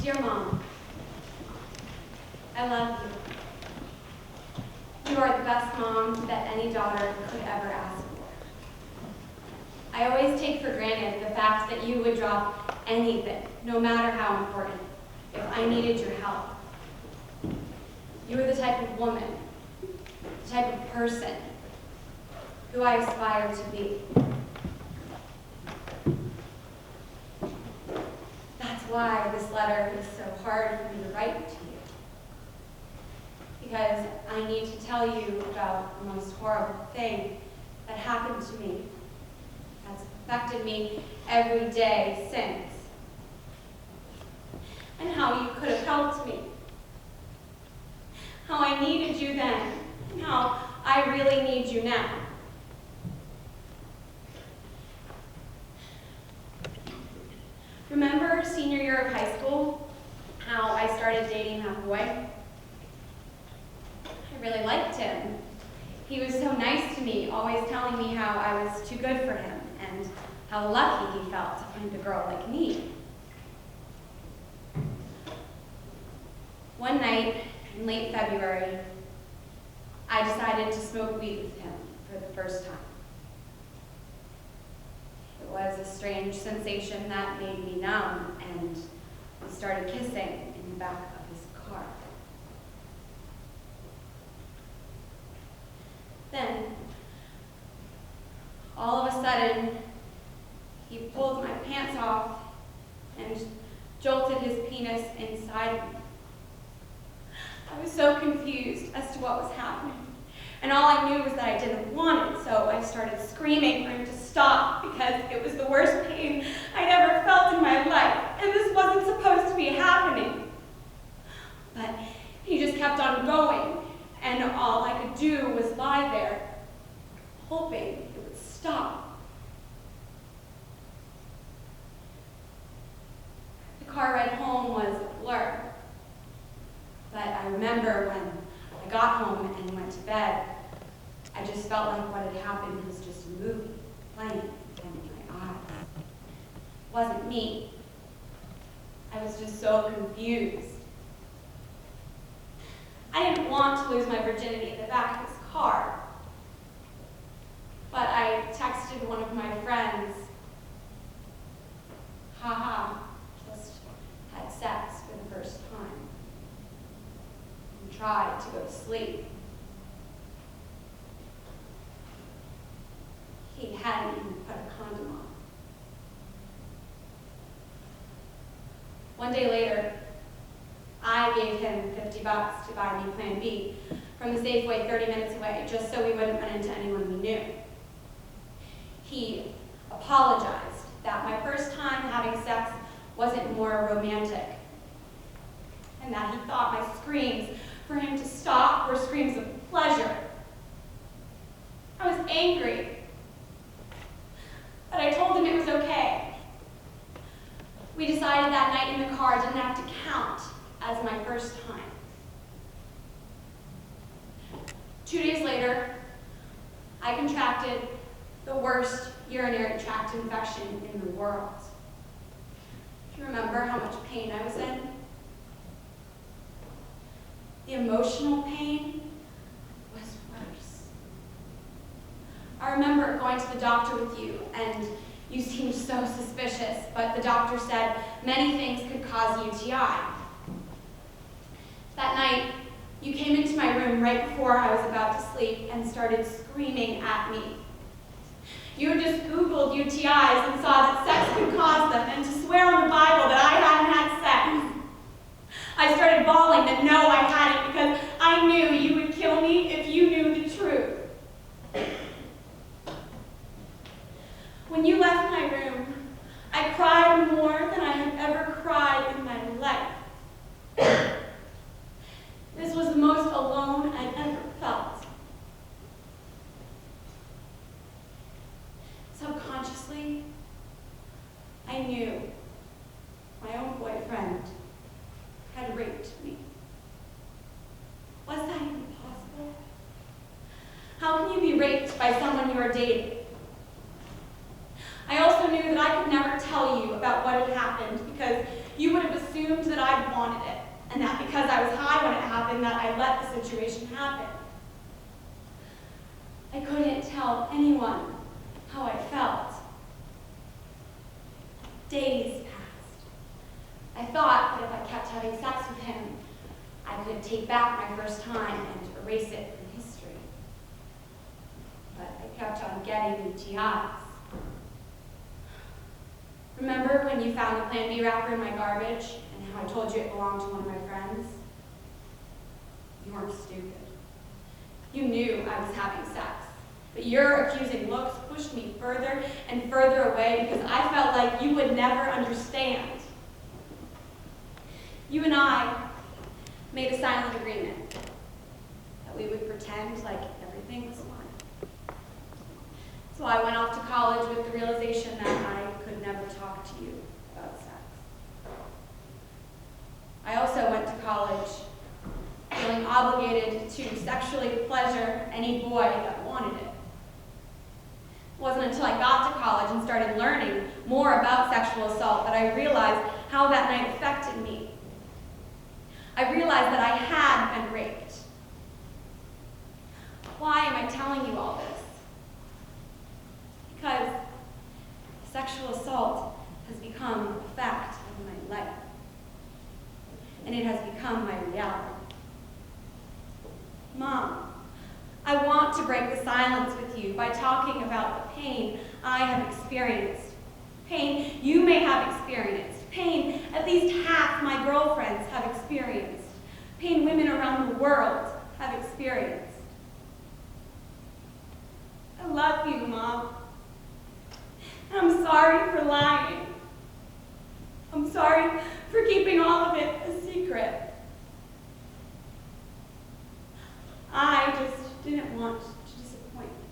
Dear Mom, I love you. You are the best mom that any daughter could ever ask for. I always take for granted the fact that you would drop anything, no matter how important, if I needed your help. You are the type of woman, the type of person who I aspire to be. That's why this letter is so hard for me to write to you. Because I need to tell you about the most horrible thing that happened to me, that's affected me every day since, and how you could have helped me, how I needed you then, and how I really need you now. Remember senior year of high school, how I started dating that boy? I really liked him. He was so nice to me, always telling me how I was too good for him and how lucky he felt to find a girl like me. One night in late February, I decided to smoke weed with him for the first time. It was a strange sensation that made me numb, and we started kissing in the back of his car. Then, all of a sudden, he pulled my pants off and jolted his penis inside me. I was so confused as to what was happening, and all I knew was that I didn't want it, so I started screaming for him to stop because it was the worst pain I'd ever felt in my life, and this wasn't supposed to be happening. But he just kept on going, and all I could do was lie there, hoping it would stop. The car ride home was a blur, but I remember when I got home and went to bed, I just felt like what had happened was just a movie playing in my eyes. It wasn't me. I was just so confused. I didn't want to lose my virginity in the back of his car, but I texted one of my friends, haha, just had sex for the first time, and tried to go to sleep. He hadn't even put a condom on. One day later, I gave him $50 to buy me Plan B from the Safeway 30 minutes away, just so we wouldn't run into anyone we knew. He apologized that my first time having sex wasn't more romantic, and that he thought my screams for him to stop were screams of pleasure. I was angry, but I told him it was okay. We decided that night in the car didn't have to count as my first time. 2 days later, I contracted the worst urinary tract infection in the world. Do you remember how much pain I was in? The emotional pain was worse. I remember going to the doctor with you, and you seemed so suspicious, but the doctor said many things could cause UTI. That night, you came into my room right before I was about to sleep and started screaming at me. You had just Googled UTIs and saw that sex could cause them, and to swear on the Bible that I hadn't had sex. I started bawling that no, I hadn't, because I knew you would kill me if you knew the truth. When you left my room, I cried more than I had ever cried in my life. This was the most alone I'd ever felt. Subconsciously, I knew my own boyfriend had raped me. Was that even possible? How can you be raped by someone you are dating? I also knew that I could never tell you about what had happened because you would have assumed assumed that I wanted it, and that because I was high when it happened, that I let the situation happen. I couldn't tell anyone how I felt. Days passed. I thought that if I kept having sex with him, I could take back my first time and erase it from history. But I kept on getting UTIs. Remember when you found the Plan B wrapper in my garbage and how I told you it belonged to one of my friends? You weren't stupid. You knew I was having sex. But your accusing looks pushed me further and further away because I felt like you would never understand. You and I made a silent agreement that we would pretend like everything was fine. So I went off to college with the realization that I could never talk to you about sex. I also went to college feeling obligated to sexually pleasure any boy that wanted it. It wasn't until I got to college and started learning more about sexual assault that I realized how that night affected me. I realized that I had been raped. Why am I telling you all this? Because sexual assault has become a fact of my life. And it has become my reality. Mom, I want to break the silence with you by talking about the pain I have experienced. Pain you may have experienced. Pain at least half my girlfriends have experienced. Pain women around the world have experienced. I love you, Mom. And I'm sorry for lying. I'm sorry for keeping all of it a secret. I just didn't want to disappoint you.